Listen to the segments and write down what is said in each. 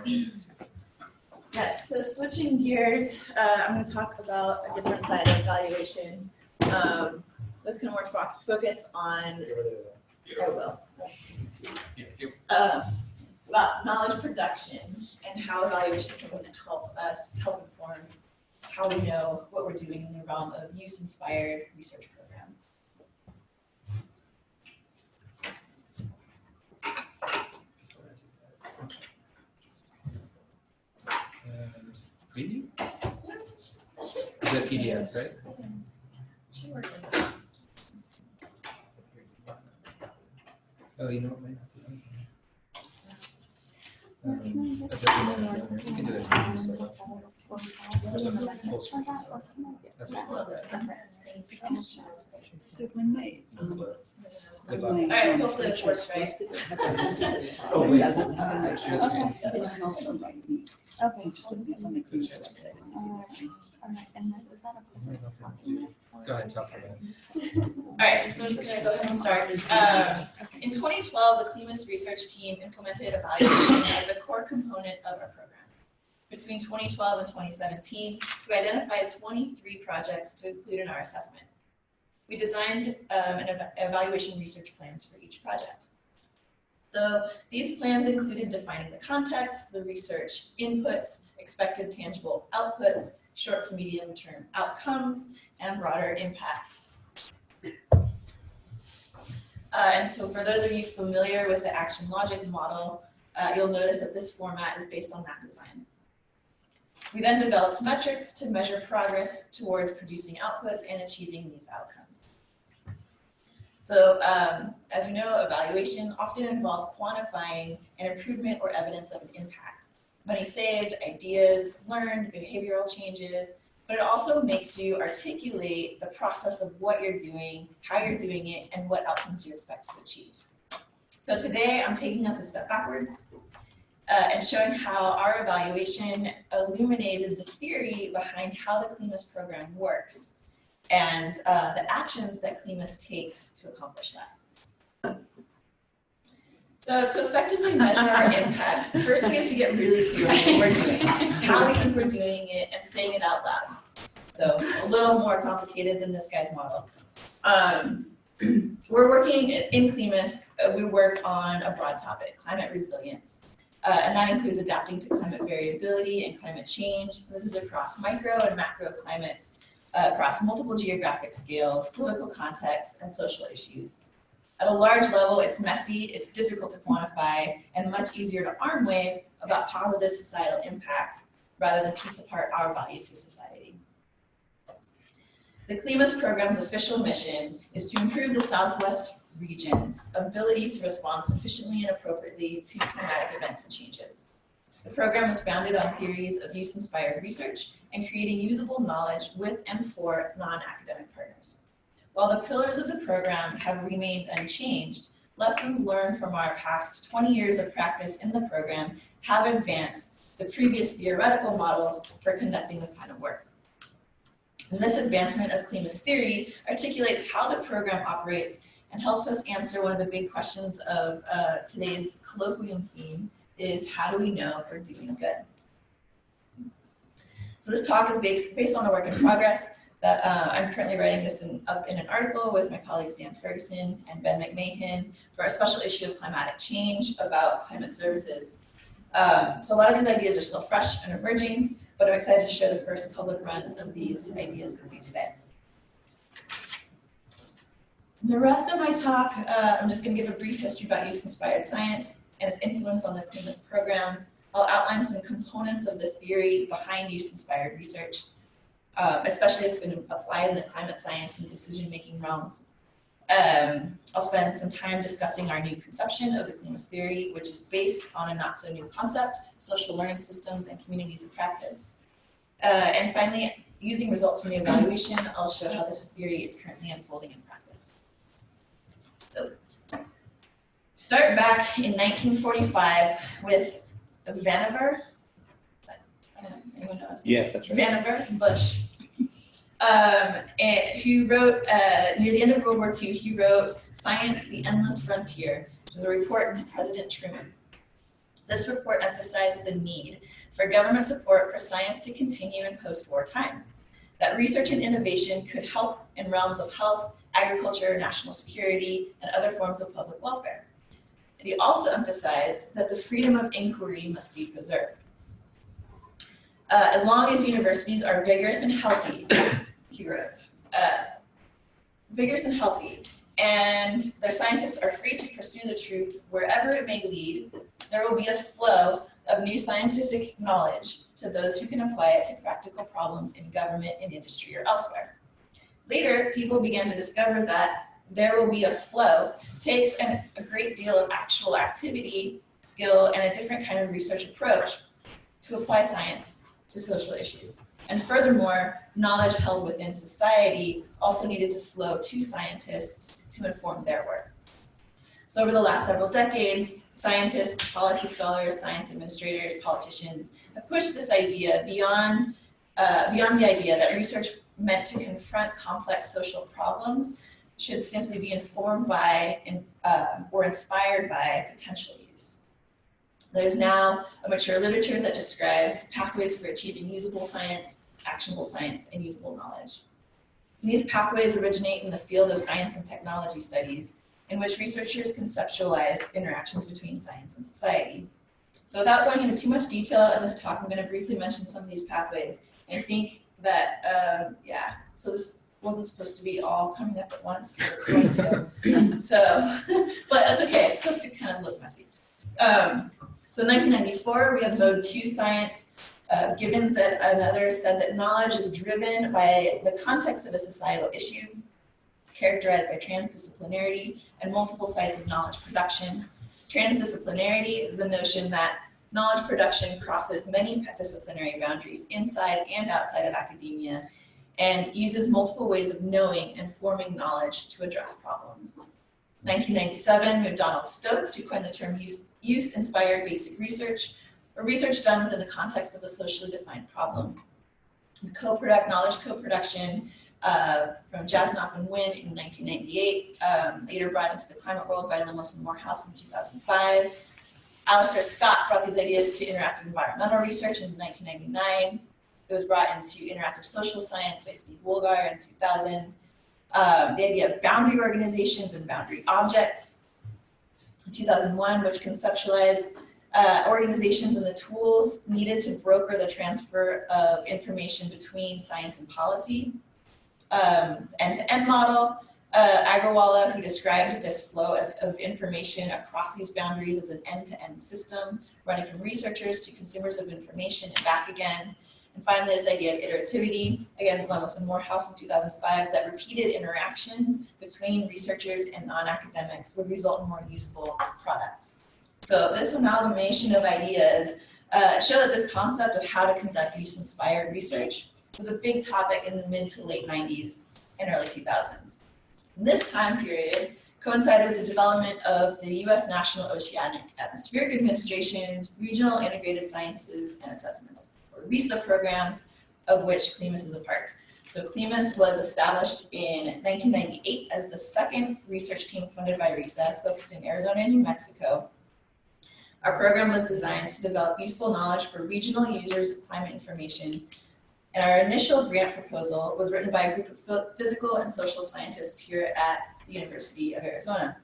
Yes, so switching gears, I'm going to talk about a different side of evaluation. That's going to more focus on, about knowledge production and how evaluation can help us help inform how we know what we're doing in the realm of use-inspired research programs. Preview? Is that PDF, right? Oh, you know what? You can do it. That's So when they, good luck. All right, hopefully this works, right? Oh, wait. doesn't Make sure it's green. Okay, just look at this on the CLIMAS website. Go ahead, talk about it. All right, so I'm just going to go ahead and start. In 2012, the CLIMAS research team implemented evaluation as a core component of our program. Between 2012 and 2017, we identified 23 projects to include in our assessment. We designed evaluation research plans for each project. So these plans included defining the context, the research inputs, expected tangible outputs, short to medium term outcomes, and broader impacts. And so for those of you familiar with the action logic model, you'll notice that this format is based on that design. We then developed metrics to measure progress towards producing outputs and achieving these outcomes. So as we know, evaluation often involves quantifying an improvement or evidence of an impact. Money saved, ideas learned, behavioral changes, but it also makes you articulate the process of what you're doing, how you're doing it, and what outcomes you expect to achieve. So today I'm taking us a step backwards and showing how our evaluation illuminated the theory behind how the CLIMAS program works and the actions that CLIMAS takes to accomplish that. So to effectively measure our impact, first we have to get really clear on what we're doing, how we think we're doing it, and saying it out loud. So a little more complicated than this guy's model. We're working in CLIMAS, we work on a broad topic, climate resilience. And that includes adapting to climate variability and climate change. This is across micro and macro climates, across multiple geographic scales, political contexts, and social issues. At a large level, it's messy, it's difficult to quantify, and much easier to arm wave about positive societal impact rather than piece apart our value to society. The CLIMAS program's official mission is to improve the Southwest region's ability to respond sufficiently and appropriately to climatic events and changes. The program was founded on theories of use-inspired research and creating usable knowledge with and for non-academic partners. While the pillars of the program have remained unchanged, lessons learned from our past 20 years of practice in the program have advanced the previous theoretical models for conducting this kind of work. And this advancement of CLIMAS theory articulates how the program operates and helps us answer one of the big questions of today's colloquium theme is how do we know if we're doing good? So this talk is based on a work in progress that I'm currently writing this up in an article with my colleagues Dan Ferguson and Ben McMahon for a special issue of Climatic Change about climate services. So a lot of these ideas are still fresh and emerging, but I'm excited to share the first public run of these ideas with you today. The rest of my talk, I'm just going to give a brief history about use-inspired science and its influence on the CLIMAS programs. I'll outline some components of the theory behind use-inspired research, especially as it's been applied in the climate science and decision-making realms. I'll spend some time discussing our new conception of the CLIMAS theory, which is based on a not-so-new concept, social learning systems and communities of practice. And finally, using results from the evaluation, I'll show how this theory is currently unfolding in practice. So, start back in 1945 with Vannevar. Anyone knows? Yes, that's right. Vannevar Bush. And who wrote, near the end of World War II, he wrote Science, the Endless Frontier, which is a report to President Truman. This report emphasized the need for government support for science to continue in post-war times, that research and innovation could help in realms of health, agriculture, national security, and other forms of public welfare. And he also emphasized that the freedom of inquiry must be preserved. As long as universities are vigorous and healthy, he wrote, vigorous and healthy, and their scientists are free to pursue the truth wherever it may lead, there will be a flow of new scientific knowledge to those who can apply it to practical problems in government, in industry, or elsewhere. Later, people began to discover that there will be a flow takes a great deal of actual activity, skill, and a different kind of research approach to apply science to social issues. And furthermore, knowledge held within society also needed to flow to scientists to inform their work. So over the last several decades, scientists, policy scholars, science administrators, politicians have pushed this idea beyond the idea that research meant to confront complex social problems should simply be informed by or inspired by potential use. There's now a mature literature that describes pathways for achieving usable science, actionable science, and usable knowledge. And these pathways originate in the field of science and technology studies, in which researchers conceptualize interactions between science and society. So without going into too much detail in this talk, I'm going to briefly mention some of these pathways. I think that, so this wasn't supposed to be all coming up at once, but it's going to. So, but that's okay, it's supposed to kind of look messy. So in 1994, we have mode 2 science. Gibbons and others said that knowledge is driven by the context of a societal issue, characterized by transdisciplinarity and multiple sites of knowledge production. Transdisciplinarity is the notion that knowledge production crosses many disciplinary boundaries inside and outside of academia and uses multiple ways of knowing and forming knowledge to address problems. 1997, we have Donald Stokes, who coined the term use-inspired basic research, or research done within the context of a socially defined problem. Knowledge co-production from Jasnoff and Wynne in 1998, later brought into the climate world by Limos and Morehouse in 2005. Alistair Scott brought these ideas to interactive environmental research in 1999. It was brought into interactive social science by Steve Woolgar in 2000. The idea of boundary organizations and boundary objects in 2001, which conceptualized organizations and the tools needed to broker the transfer of information between science and policy. End-to-end model, Agrawala, who described this flow of information across these boundaries as an end-to-end system, running from researchers to consumers of information and back again. And finally, this idea of iterativity, again, Limos and Morehouse in 2005, that repeated interactions between researchers and non-academics would result in more useful products. So this amalgamation of ideas show that this concept of how to conduct use-inspired research was a big topic in the mid to late 90s and early 2000s. This time period coincided with the development of the U.S. National Oceanic Atmospheric Administration's Regional Integrated Sciences and Assessments, or RISA programs, of which CLIMAS is a part. So CLIMAS was established in 1998 as the second research team funded by RISA, focused in Arizona and New Mexico. Our program was designed to develop useful knowledge for regional users of climate information. And our initial grant proposal was written by a group of physical and social scientists here at the University of Arizona.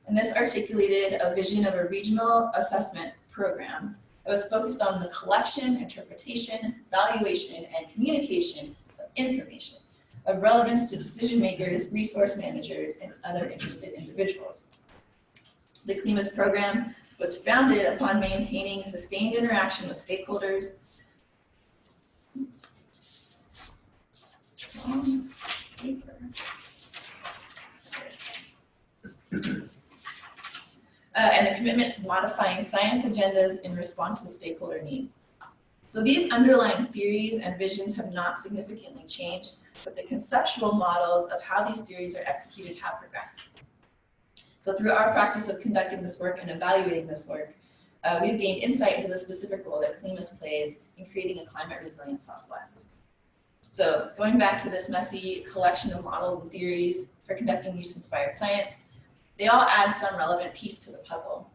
And this articulated a vision of a regional assessment program that was focused on the collection, interpretation, valuation, and communication of information of relevance to decision makers, resource managers, and other interested individuals. The CLIMAS program was founded upon maintaining sustained interaction with stakeholders, and a commitment to modifying science agendas in response to stakeholder needs. So these underlying theories and visions have not significantly changed, but the conceptual models of how these theories are executed have progressed. So through our practice of conducting this work and evaluating this work, we've gained insight into the specific role that CLIMAS plays in creating a climate-resilient Southwest. So going back to this messy collection of models and theories for conducting use-inspired science, they all add some relevant piece to the puzzle.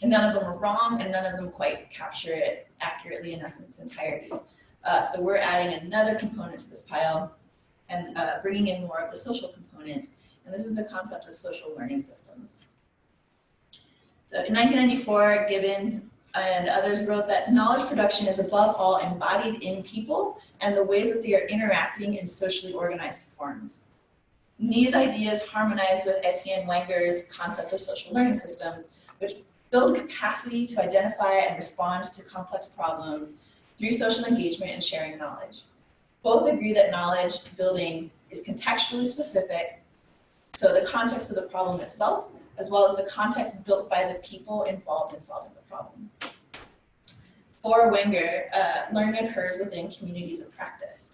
And none of them are wrong, and none of them quite capture it accurately enough in its entirety. So we're adding another component to this pile and bringing in more of the social component. And this is the concept of social learning systems. So in 1994, Gibbons and others wrote that knowledge production is above all embodied in people and the ways that they are interacting in socially organized forms. And these ideas harmonize with Etienne Wenger's concept of social learning systems, which build capacity to identify and respond to complex problems through social engagement and sharing knowledge. Both agree that knowledge building is contextually specific, so the context of the problem itself, as well as the context built by the people involved in solving the problem. For Wenger, learning occurs within communities of practice.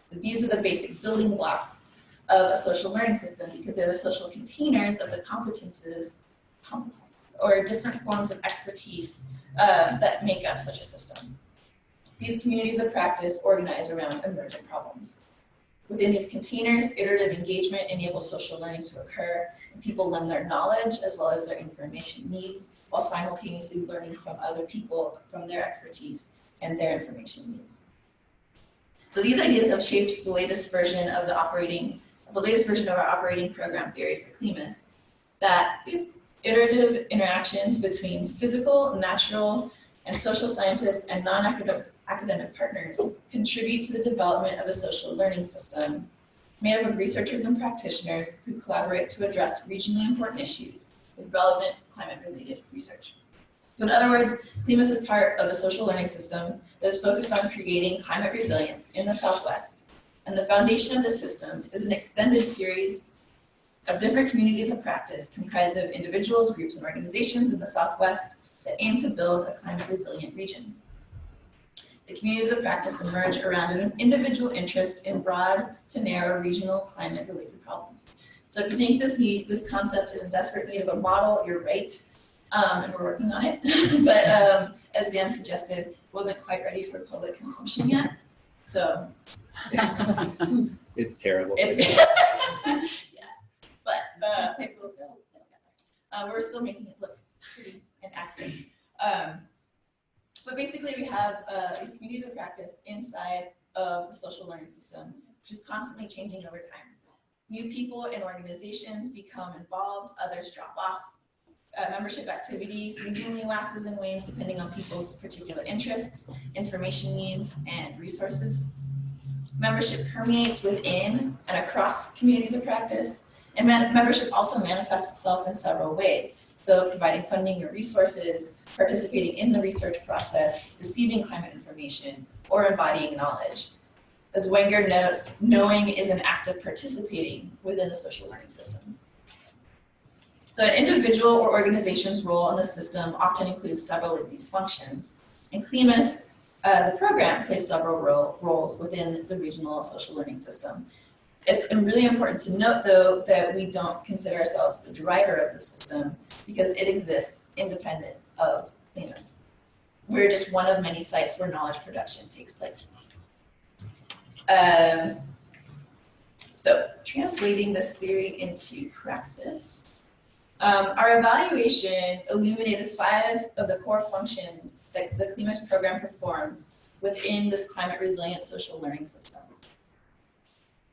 So these are the basic building blocks of a social learning system because they're the social containers of the competences or different forms of expertise that make up such a system. These communities of practice organize around emergent problems. Within these containers, iterative engagement enables social learning to occur, and people lend their knowledge as well as their information needs, while simultaneously learning from other people, from their expertise and their information needs. So these ideas have shaped the latest version of our operating program theory for CLIMAS, that iterative interactions between physical, natural, and social scientists and non-academic partners contribute to the development of a social learning system made up of researchers and practitioners who collaborate to address regionally important issues with relevant climate-related research. So in other words, CLIMAS is part of a social learning system that is focused on creating climate resilience in the Southwest. And the foundation of this system is an extended series of different communities of practice comprised of individuals, groups, and organizations in the Southwest that aim to build a climate resilient region. The communities of practice emerge around an individual interest in broad to narrow regional climate-related problems. So if you think this concept is in desperate need of a model, you're right, and we're working on it. But as Dan suggested, it wasn't quite ready for public consumption yet. So it's terrible. It's yeah, but maybe we'll get there. We're still making it look pretty and accurate. But basically, we have these communities of practice inside of the social learning system, which is constantly changing over time. New people and organizations become involved, others drop off. Membership activity seasonally waxes and wanes depending on people's particular interests, information needs, and resources. Membership permeates within and across communities of practice, and membership also manifests itself in several ways. So providing funding or resources, participating in the research process, receiving climate information, or embodying knowledge. As Wenger notes, knowing is an act of participating within the social learning system. So an individual or organization's role in the system often includes several of these functions. And CLIMAS, as a program, plays several roles within the regional social learning system. It's really important to note, though, that we don't consider ourselves the driver of the system because it exists independent of CLIMAS. We're just one of many sites where knowledge production takes place. So translating this theory into practice, our evaluation illuminated 5 of the core functions that the CLIMAS program performs within this climate resilient social learning system.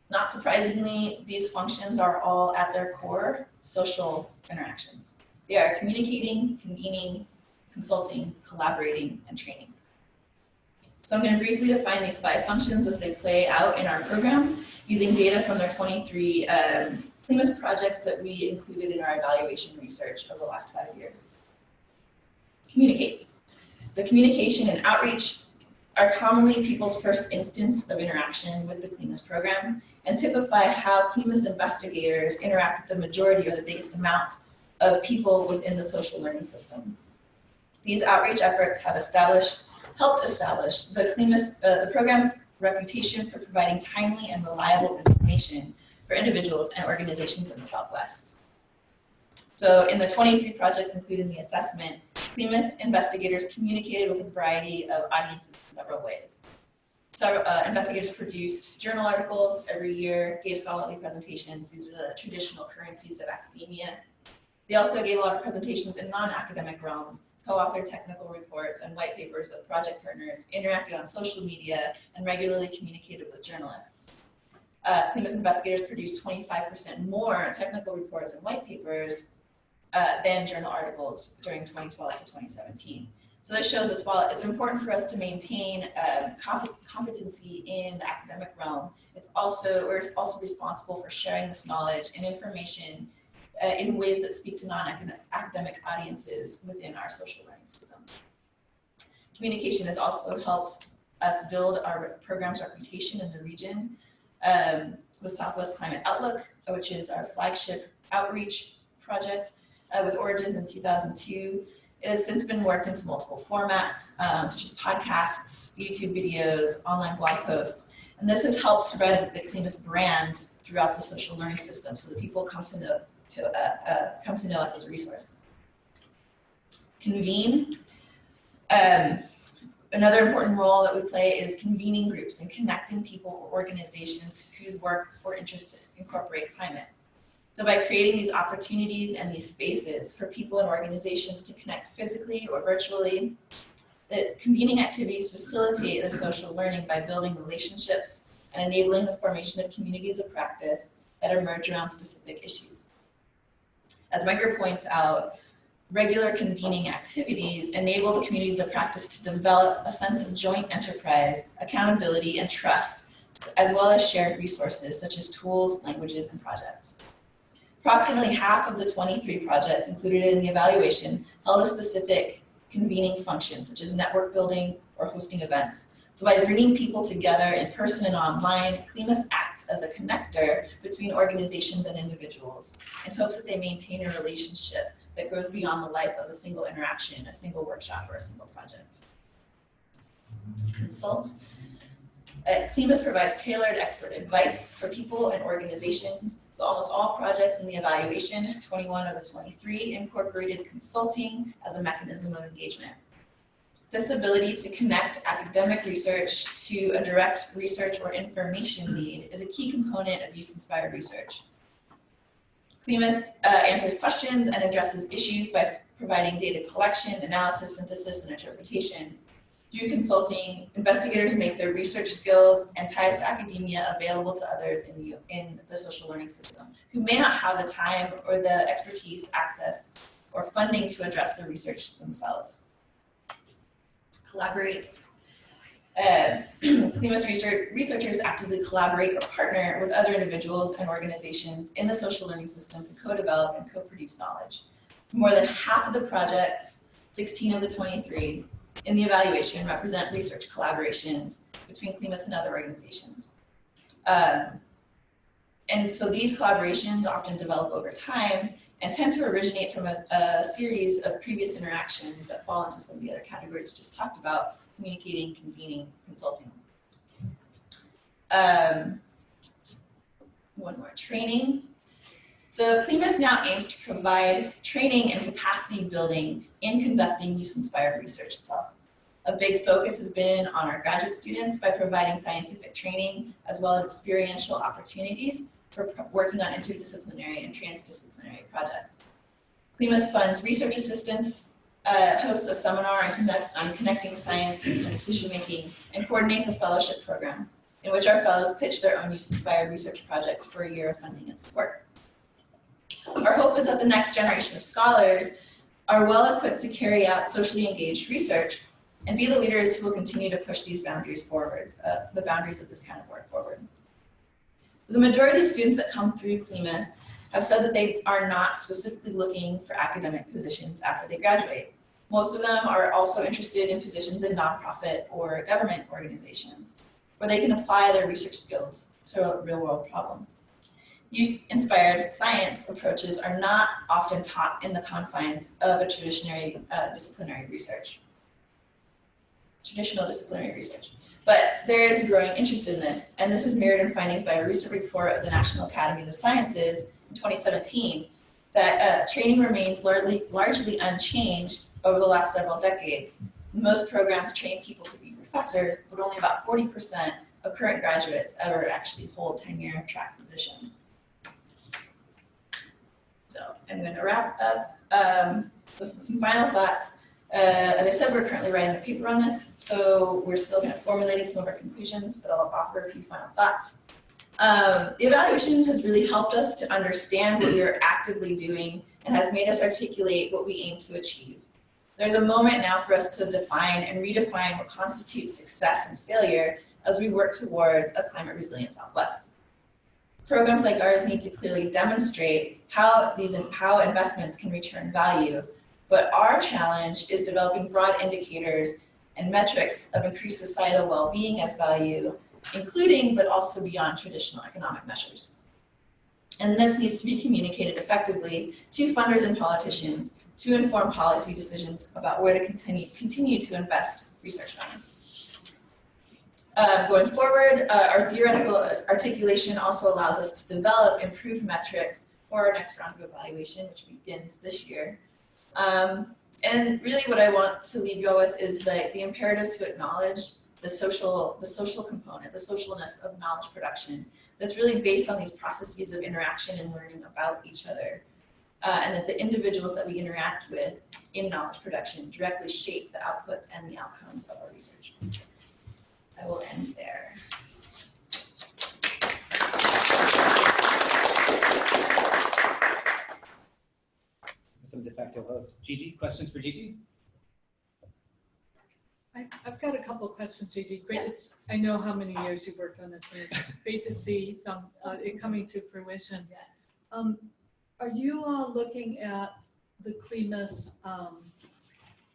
Not surprisingly, these functions are all at their core social interactions. They are communicating, convening, consulting, collaborating, and training. So I'm going to briefly define these 5 functions as they play out in our program using data from their 23 CLIMAS projects that we included in our evaluation research over the last 5 years. Communicate. So communication and outreach are commonly people's first instance of interaction with the CLIMAS program and typify how CLIMAS investigators interact with the majority or the biggest amount of people within the social learning system. These outreach efforts have helped establish the program's reputation for providing timely and reliable information for individuals and organizations in the Southwest. So in the 23 projects included in the assessment, CLIMAS investigators communicated with a variety of audiences in several ways. So investigators produced journal articles every year, gave scholarly presentations. These are the traditional currencies of academia. They also gave a lot of presentations in non-academic realms, co-authored technical reports and white papers with project partners, interacted on social media, and regularly communicated with journalists. CLIMAS investigators produced 25% more technical reports and white papers than journal articles during 2012 to 2017. So this shows that while it's important for us to maintain competency in the academic realm, we're also responsible for sharing this knowledge and information in ways that speak to non-academic audiences within our social learning system. Communication has also helped us build our program's reputation in the region. The Southwest Climate Outlook, which is our flagship outreach project with origins in 2002. It has since been worked into multiple formats, such as podcasts, YouTube videos, online blog posts, and this has helped spread the CLIMAS brand throughout the social learning system so that people come to know us as a resource. Convene. Another important role that we play is convening groups and connecting people or organizations whose work or interests incorporate climate. So by creating these opportunities and these spaces for people and organizations to connect physically or virtually, the convening activities facilitate the social learning by building relationships and enabling the formation of communities of practice that emerge around specific issues. As Micah points out, regular convening activities enable the communities of practice to develop a sense of joint enterprise, accountability, and trust, as well as shared resources such as tools, languages, and projects. Approximately half of the 23 projects included in the evaluation held a specific convening function, such as network building or hosting events. So by bringing people together in person and online, CLIMAS acts as a connector between organizations and individuals in hopes that they maintain a relationship that goes beyond the life of a single interaction, a single workshop, or a single project. Consult. CLIMAS provides tailored expert advice for people and organizations. So almost all projects in the evaluation, 21 of the 23, incorporated consulting as a mechanism of engagement. This ability to connect academic research to a direct research or information need is a key component of use-inspired research. CLIMAS answers questions and addresses issues by providing data collection, analysis, synthesis, and interpretation. Through consulting, investigators make their research skills and ties to academia available to others in the social learning system who may not have the time or the expertise, access, or funding to address the research themselves. Collaborate. CLIMAS researchers actively collaborate or partner with other individuals and organizations in the social learning system to co-develop and co-produce knowledge. More than half of the projects, 16 of the 23, in the evaluation represent research collaborations between CLIMAS and other organizations. And so these collaborations often develop over time and tend to originate from a series of previous interactions that fall into some of the other categories we just talked about: communicating, convening, consulting. One more, training. So CLIMAS now aims to provide training and capacity building in conducting use-inspired research itself. A big focus has been on our graduate students by providing scientific training as well as experiential opportunities for working on interdisciplinary and transdisciplinary projects. CLIMAS funds research assistants, hosts a seminar on connecting science and decision-making, and coordinates a fellowship program in which our fellows pitch their own use-inspired research projects for a year of funding and support. Our hope is that the next generation of scholars are well equipped to carry out socially engaged research and be the leaders who will continue to push these boundaries forward, the boundaries of this kind of work forward. The majority of students that come through CLIMAS have said that they are not specifically looking for academic positions after they graduate. Most of them are also interested in positions in nonprofit or government organizations, where they can apply their research skills to real-world problems. Use-inspired science approaches are not often taught in the confines of a traditional disciplinary research. But there is a growing interest in this, and this is mirrored in findings by a recent report of the National Academy of the Sciences in 2017 that training remains largely unchanged over the last several decades. Most programs train people to be professors, but only about 40% of current graduates ever actually hold tenure track positions. So I'm going to wrap up. So some final thoughts. As I said, we're currently writing a paper on this, so we're still kind of formulating some of our conclusions, but I'll offer a few final thoughts. The evaluation has really helped us to understand what we are actively doing and has made us articulate what we aim to achieve. There's a moment now for us to define and redefine what constitutes success and failure as we work towards a climate resilient Southwest. Programs like ours need to clearly demonstrate how investments can return value, but our challenge is developing broad indicators and metrics of increased societal well-being as value, including but also beyond traditional economic measures. And this needs to be communicated effectively to funders and politicians to inform policy decisions about where to continue to invest research funds. Going forward, our theoretical articulation also allows us to develop improved metrics for our next round of evaluation, which begins this year. And really what I want to leave you all with is like the imperative to acknowledge the social component, the socialness of knowledge production that's really based on these processes of interaction and learning about each other. And that the individuals that we interact with in knowledge production directly shape the outputs and the outcomes of our research. I will end there. Some de facto host. Gigi, questions for Gigi? I've got a couple of questions, Gigi. Great. I know how many years you've worked on this, and it's great to see some it coming to fruition. Are you looking at the CLIMAS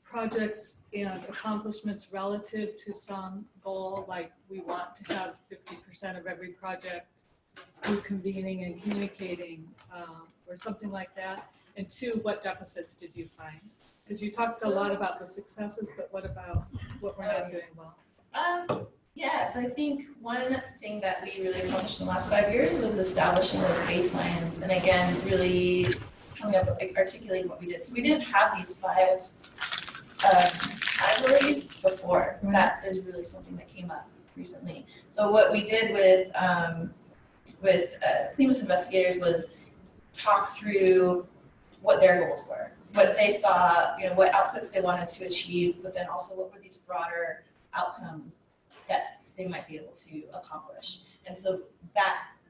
projects and accomplishments relative to some goal, like we want to have 50% of every project through convening and communicating, or something like that? And two, what deficits did you find? Because you talked a lot about the successes, but what about what we're not doing well? Yeah, so I think one thing that we really accomplished in the last 5 years was establishing those baselines, and again, really coming up with articulating what we did. So we didn't have these 5 categories before. Right. That is really something that came up recently. So what we did with CLIMAS investigators was talk through what their goals were, what they saw, what outputs they wanted to achieve, but then also what were these broader outcomes that they might be able to accomplish. And so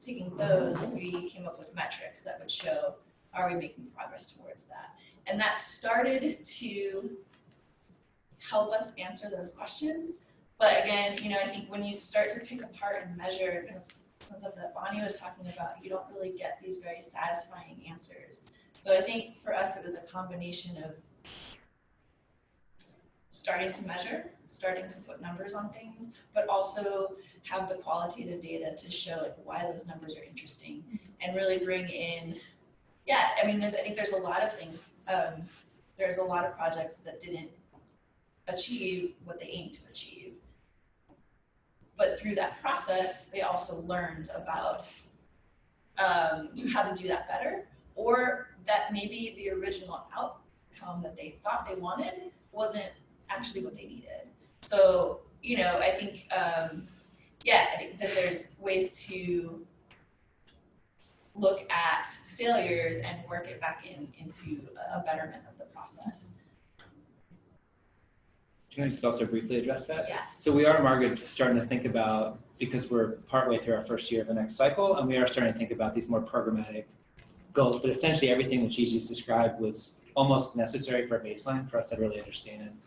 taking those, we came up with metrics that would show, are we making progress towards that? And that started to help us answer those questions. But again, I think when you start to pick apart and measure some stuff that Bonnie was talking about, you don't really get these very satisfying answers. So I think for us, it was a combination of starting to measure, starting to put numbers on things, but also have the qualitative data to show why those numbers are interesting and really bring in, I think there's a lot of things. There's a lot of projects that didn't achieve what they aimed to achieve. But through that process, they also learned about how to do that better, or that maybe the original outcome that they thought they wanted wasn't actually what they needed. So, I think, I think that there's ways to look at failures and work it back into a betterment of the process. Can I just also briefly address that? Yes. So we are, Margaret, starting to think about, because we're partway through our first year of the next cycle, and we are starting to think about these more programmatic goals, but essentially everything that Gigi's described was almost necessary for a baseline for us to really understand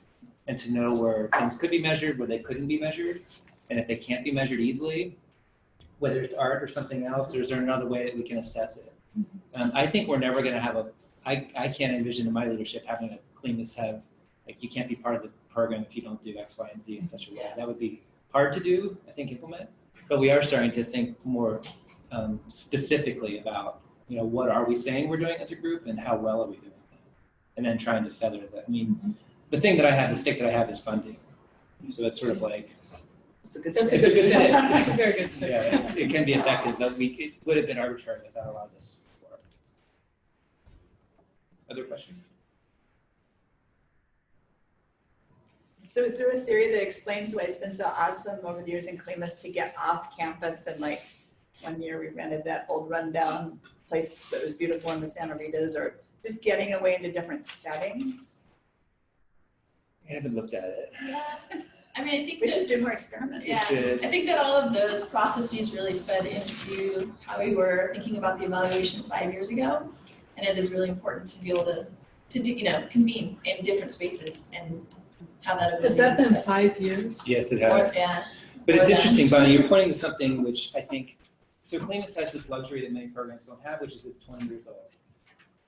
and to know where things could be measured, where they couldn't be measured, and if they can't be measured easily, whether it's art or something else, or is there another way that we can assess it? I think we're never going to have I can't envision in my leadership having a CLIMAS have, you can't be part of the program if you don't do X, Y, and Z in such a way. That would be hard to do, I think, implement, but we are starting to think more specifically about what are we saying we're doing as a group and how well are we doing that? And then trying to feather that. The thing that I have, the stick that I have is funding. So it's sort of like, It's a good That's stick. a good stick. That's a very good stick. Yeah, it can be effective, but it would have been arbitrary without a lot of this before. Other questions? So is there a theory that explains why it's been so awesome over the years in CLIMAS to get off campus? And 1 year we rented that old rundown place that was beautiful in the Santa Ritas, or just getting away into different settings? I haven't looked at it. Yeah, I mean, I think We that- should do more experiments. Yeah, should. I think that all of those processes really fed into how we were thinking about the evaluation 5 years ago. And it is really important to be able to do, convene in different spaces and have that ability. Has that to been discuss. 5 years? Yes, it Or- has. Yeah, But it's Or interesting, then- Bonnie, you're pointing to something which I think, so CLIMAS has this luxury that many programs don't have, which is it's 20 years old.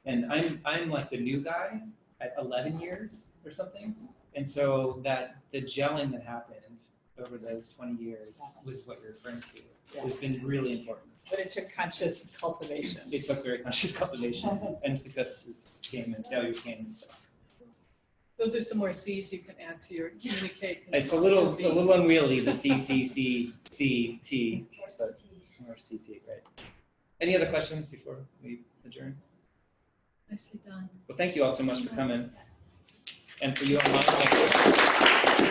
And I'm like the new guy at 11 years or something. And so that the gelling that happened over those 20 years was what you're referring to. It's been really important. But it took conscious cultivation. It took very conscious cultivation and successes came and failures came. And so. Those are some more Cs you can add to your communicate. It's a consult, little convene. unwieldy, the CCCCT. or CT. Or CT, right. Any other questions before we adjourn? Nicely done. Well, thank you all so much for coming. And for you online, thank you.